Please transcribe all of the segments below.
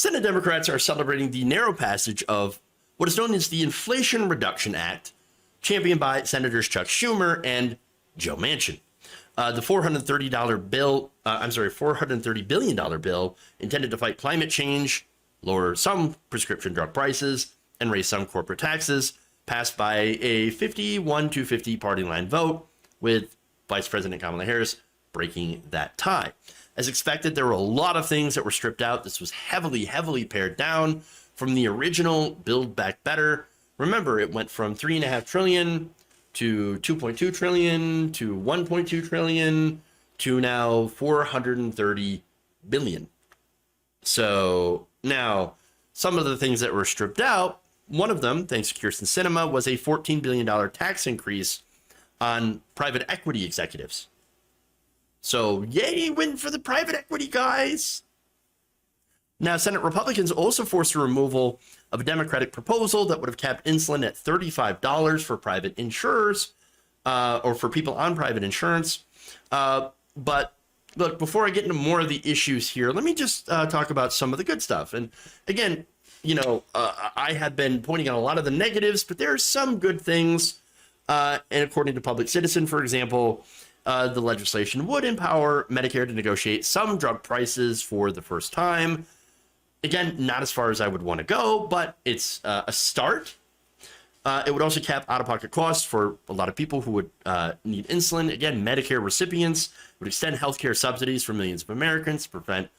Senate Democrats are celebrating the narrow passage of what is known as the Inflation Reduction Act, championed by Senators Chuck Schumer and Joe Manchin. The $430 billion bill intended to fight climate change, lower some prescription drug prices, and raise some corporate taxes, passed by a 51-50 party line vote, with Vice President Kamala Harris breaking that tie. As expected, there were a lot of things that were stripped out. This was heavily pared down from the original Build Back Better. Remember, it went from $3.5 trillion to $2.2 trillion to $1.2 trillion to now $430 billion. So now some of the things that were stripped out, one of them, thanks to Kyrsten Sinema, was a $14 billion tax increase on private equity executives. So yay, win for the private equity guys. Now, Senate Republicans also forced the removal of a Democratic proposal that would have capped insulin at $35 for private insurers, or for people on private insurance. But look, before I get into more of the issues here, let me just talk about some of the good stuff. And again, you know, I have been pointing out a lot of the negatives, but there are some good things. And according to Public Citizen, for example, the legislation would empower Medicare to negotiate some drug prices for the first time. Again, not as far as I would want to go, but it's a start. It would also cap out-of-pocket costs for a lot of people who would need insulin. Again, Medicare recipients would extend healthcare subsidies for millions of Americans to prevent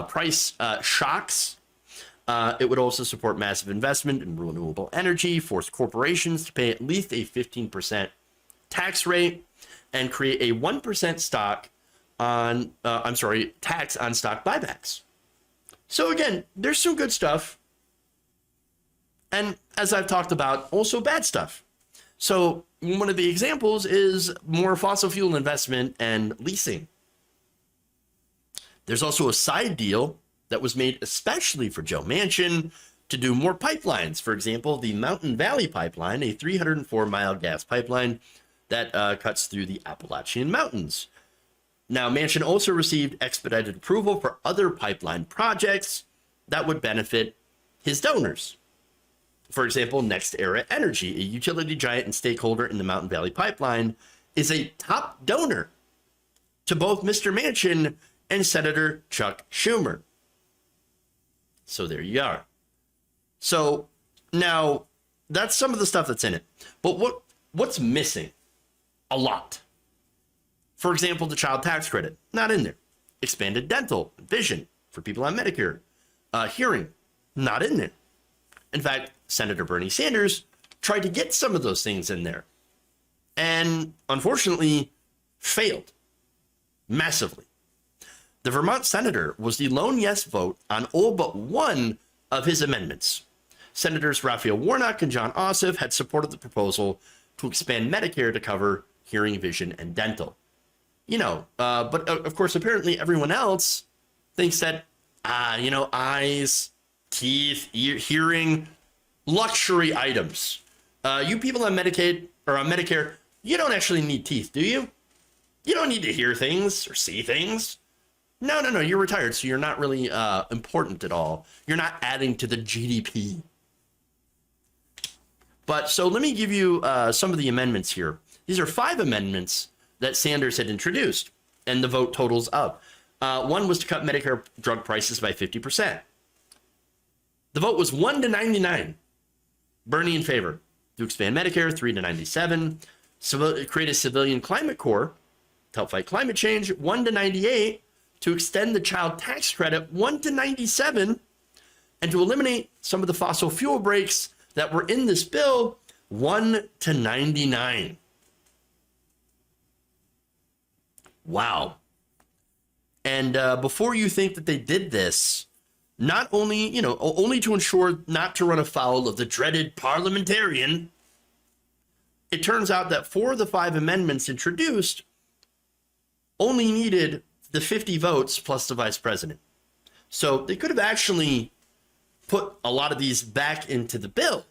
price shocks. It would also support massive investment in renewable energy, force corporations to pay at least a 15% tax rate, and create a 1% tax on stock buybacks. So again, there's some good stuff. And as I've talked about, also bad stuff. So one of the examples is more fossil fuel investment and leasing. There's also a side deal that was made especially for Joe Manchin to do more pipelines. For example, the Mountain Valley Pipeline, a 304-mile gas pipeline that cuts through the Appalachian Mountains. Now, Manchin also received expedited approval for other pipeline projects that would benefit his donors. For example, NextEra Energy, a utility giant and stakeholder in the Mountain Valley Pipeline, is a top donor to both Mr. Manchin and Senator Chuck Schumer. So there you are. So now that's some of the stuff that's in it. But what's missing? A lot. For example, the child tax credit, not in there. Expanded dental, vision for people on Medicare. Hearing, not in there. In fact, Senator Bernie Sanders tried to get some of those things in there and unfortunately failed massively. The Vermont senator was the lone yes vote on all but one of his amendments. Senators Raphael Warnock and Jon Ossoff had supported the proposal to expand Medicare to cover hearing, vision, and dental. You know, but of course, apparently everyone else thinks that, eyes, teeth, hearing, luxury items. You people on Medicaid or on Medicare, you don't actually need teeth, do you? You don't need to hear things or see things. No, you're retired, so you're not really important at all. You're not adding to the GDP. But so let me give you some of the amendments here. These are 5 amendments that Sanders had introduced, and the vote totals up. One was to cut Medicare drug prices by 50%. The vote was 1-99. Bernie in favor. To expand Medicare, 3-97. Create a civilian climate corps to help fight climate change, 1-98. To extend the child tax credit, 1-97. And to eliminate some of the fossil fuel breaks that were in this bill, 1-99. Wow. And before you think that they did this, not only, only to ensure not to run afoul of the dreaded parliamentarian, it turns out that 4 of the 5 amendments introduced only needed the 50 votes plus the vice president. So they could have actually put a lot of these back into the bill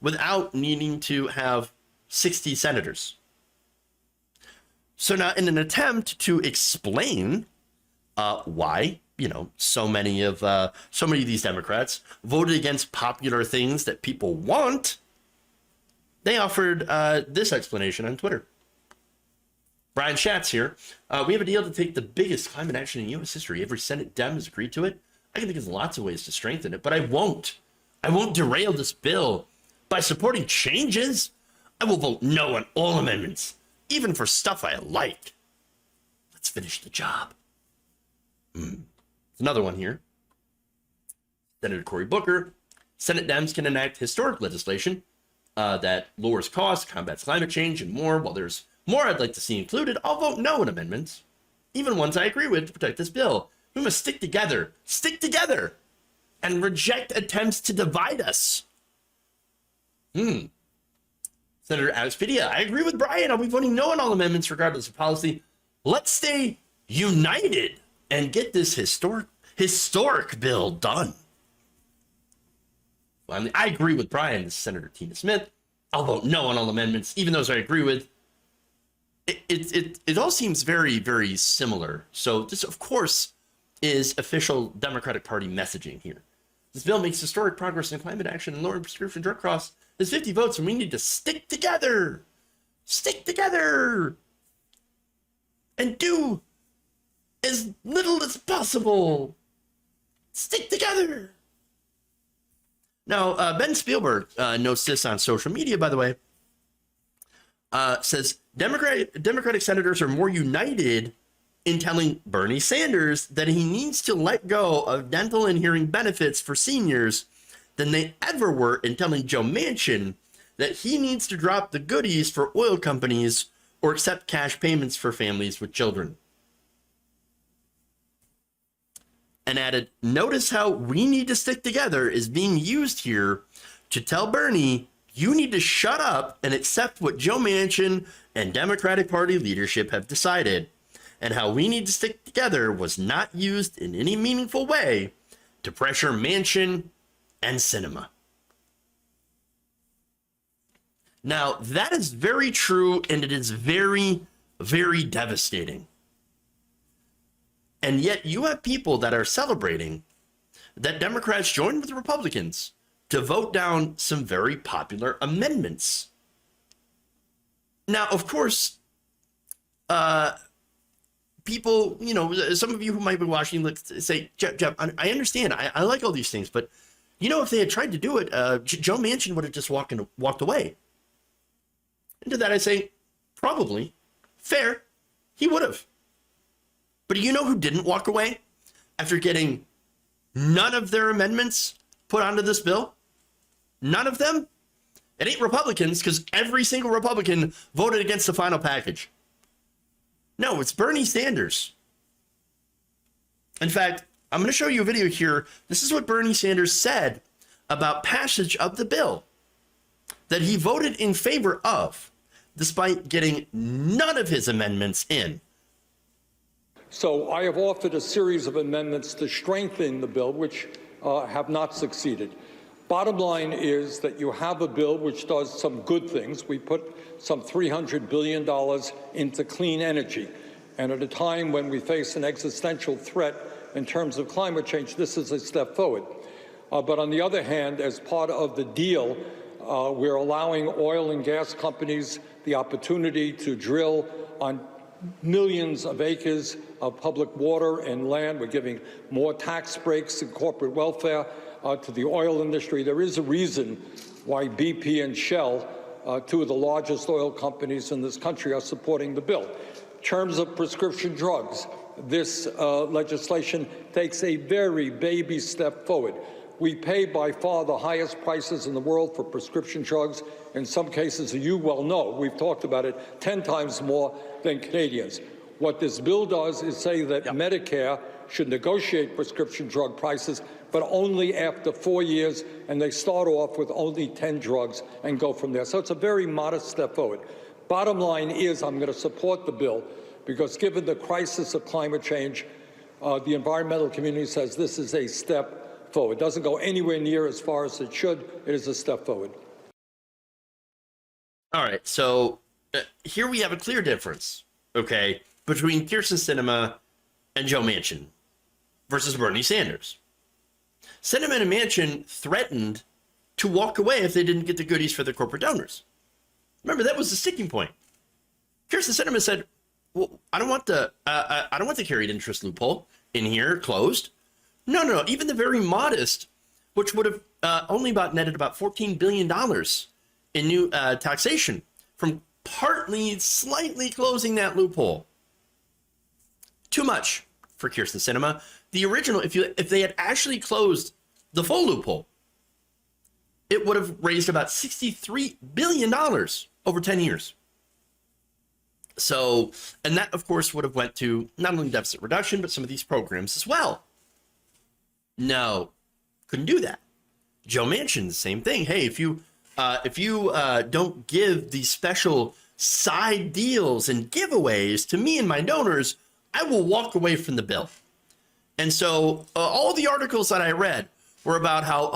without needing to have 60 senators. So now, in an attempt to explain why so many of these Democrats voted against popular things that people want, they offered this explanation on Twitter. Brian Schatz here. We have a deal to take the biggest climate action in U.S. history. Every Senate Dem has agreed to it. I can think of lots of ways to strengthen it, but I won't. I won't derail this bill by supporting changes. I will vote no on all amendments, even for stuff I like. Let's finish the job. Another one here. Senator Cory Booker. Senate Dems can enact historic legislation that lowers costs, combats climate change, and more. While there's more I'd like to see included, I'll vote no on amendments, even ones I agree with, to protect this bill. We must stick together, and reject attempts to divide us. Senator Alex Padilla, I agree with Brian. I'll be voting no on all amendments regardless of policy. Let's stay united and get this historic bill done. Finally, I agree with Brian. This is Senator Tina Smith. I'll vote no on all amendments, even those I agree with. It all seems very, very similar. So this, of course, is official Democratic Party messaging here. This bill makes historic progress in climate action and lowering prescription drug costs. There's 50 votes, and we need to stick together. Stick together. And do as little as possible. Stick together. Now, Ben Spielberg notes this on social media, by the way. Says, Democratic senators are more united in telling Bernie Sanders that he needs to let go of dental and hearing benefits for seniors than they ever were in telling Joe Manchin that he needs to drop the goodies for oil companies or accept cash payments for families with children. And added, notice how we need to stick together is being used here to tell Bernie, you need to shut up and accept what Joe Manchin and Democratic Party leadership have decided. And how we need to stick together was not used in any meaningful way to pressure Manchin and Sinema. Now, that is very true, and it is very, very devastating. And yet you have people that are celebrating that Democrats joined with Republicans to vote down some very popular amendments. Now, of course, people, some of you who might be watching say, Jeff, I understand. I like all these things, but, if they had tried to do it, Joe Manchin would have just walked away. And to that I say, probably. Fair. He would have. But do you know who didn't walk away after getting none of their amendments put onto this bill? None of them? It ain't Republicans, because every single Republican voted against the final package. No, it's Bernie Sanders. In fact, I'm going to show you a video here. This is what Bernie Sanders said about passage of the bill that he voted in favor of, despite getting none of his amendments in. So I have offered a series of amendments to strengthen the bill, which have not succeeded. Bottom line is that you have a bill which does some good things. We put some $300 billion into clean energy. And at a time when we face an existential threat in terms of climate change, this is a step forward. But on the other hand, as part of the deal, we're allowing oil and gas companies the opportunity to drill on millions of acres of public water and land. We're giving more tax breaks and corporate welfare to the oil industry. There is a reason why BP and Shell, two of the largest oil companies in this country, are supporting the bill. In terms of prescription drugs, this legislation takes a very baby step forward. We pay by far the highest prices in the world for prescription drugs. In some cases, you well know, we've talked about it, 10 times more than Canadians. What this bill does is say that Medicare should negotiate prescription drug prices, but only after 4 years, and they start off with only 10 drugs and go from there. So it's a very modest step forward. Bottom line is I'm going to support the bill because given the crisis of climate change, the environmental community says this is a step forward. It doesn't go anywhere near as far as it should. It is a step forward. All right, so here we have a clear difference, okay, between Kyrsten Sinema and Joe Manchin. versus Bernie Sanders. Sinema and Manchin threatened to walk away if they didn't get the goodies for their corporate donors. Remember, that was the sticking point. Kyrsten Sinema said, well, I don't want the carried interest loophole in here closed. No. Even the very modest, which would have only netted about $14 billion in new taxation from partly, slightly closing that loophole. Too much for Kyrsten Sinema. The original, if they had actually closed the full loophole, it would have raised about $63 billion over 10 years. So, and that, of course, would have went to not only deficit reduction, but some of these programs as well. No, couldn't do that. Joe Manchin, the same thing. Hey, if you don't give these special side deals and giveaways to me and my donors, I will walk away from the bill. And so all the articles that I read were about how,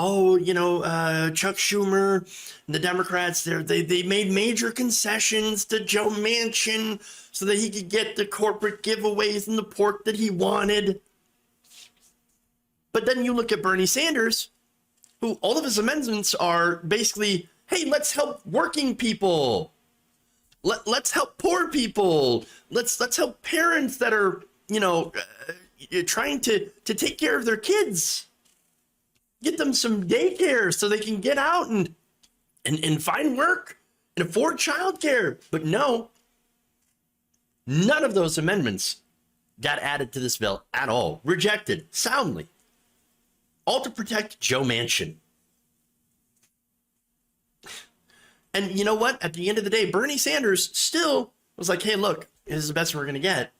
Chuck Schumer and the Democrats, they made major concessions to Joe Manchin so that he could get the corporate giveaways and the pork that he wanted. But then you look at Bernie Sanders, who all of his amendments are basically, hey, let's help working people. Let's help poor people. Let's help parents that are, trying to take care of their kids. Get them some daycare so they can get out and find work and afford childcare. But no, none of those amendments got added to this bill at all. Rejected soundly. All to protect Joe Manchin. And you know what? At the end of the day, Bernie Sanders still was like, hey, look, this is the best we're going to get.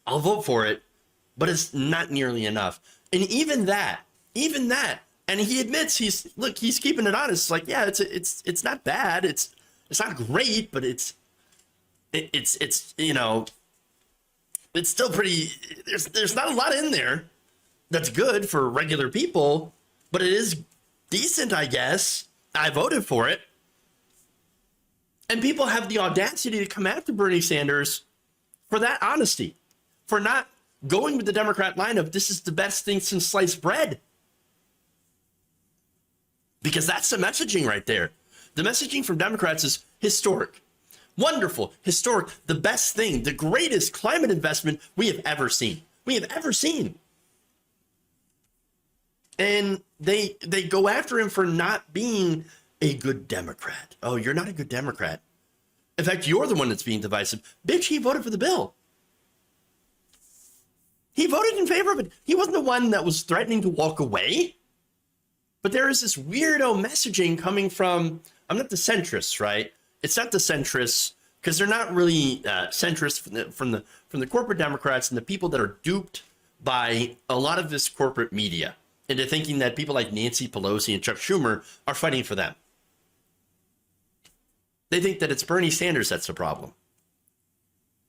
I'll vote for it, but it's not nearly enough. And even that, and he admits he's keeping it honest. It's like, yeah, it's not bad. It's not great, but it's still pretty, there's not a lot in there that's good for regular people, but it is decent, I guess. I voted for it. And people have the audacity to come after Bernie Sanders for that honesty, for not going with the Democrat line of this is the best thing since sliced bread. Because that's the messaging right there. The messaging from Democrats is historic, wonderful, historic, the best thing, the greatest climate investment we have ever seen. And they go after him for not being a good Democrat. Oh, you're not a good Democrat. In fact, you're the one that's being divisive. Bitch, he voted for the bill. He voted in favor of it. He wasn't the one that was threatening to walk away. But there is this weirdo messaging coming from, I'm not the centrists, right? It's not the centrists, because they're not really centrists from the corporate Democrats and the people that are duped by a lot of this corporate media into thinking that people like Nancy Pelosi and Chuck Schumer are fighting for them. They think that it's Bernie Sanders that's the problem.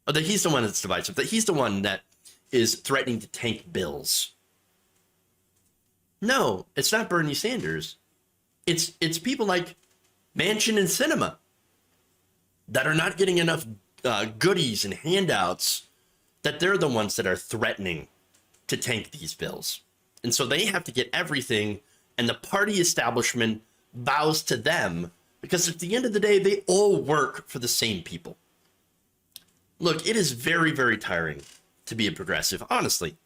Or that he's the one that's divisive, that he's the one that is threatening to tank bills. No, it's not Bernie Sanders. It's people like Manchin and Sinema that are not getting enough goodies and handouts, that they're the ones that are threatening to tank these bills. And so they have to get everything, and the party establishment bows to them, because at the end of the day, they all work for the same people. Look, it is very, very tiring to be a progressive, honestly.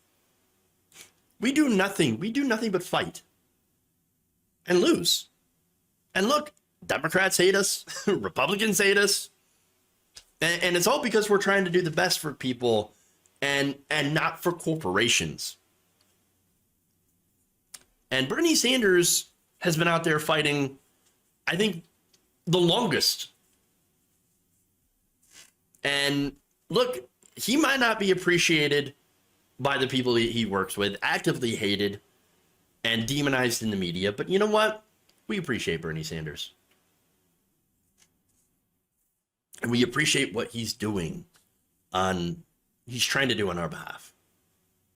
We do nothing but fight and lose. And look, Democrats hate us, Republicans hate us, and it's all because we're trying to do the best for people and not for corporations. And Bernie Sanders has been out there fighting, I think, the longest. And look, he might not be appreciated by the people he works with, actively hated and demonized in the media. But you know what? We appreciate Bernie Sanders. And we appreciate what he's doing he's trying to do on our behalf.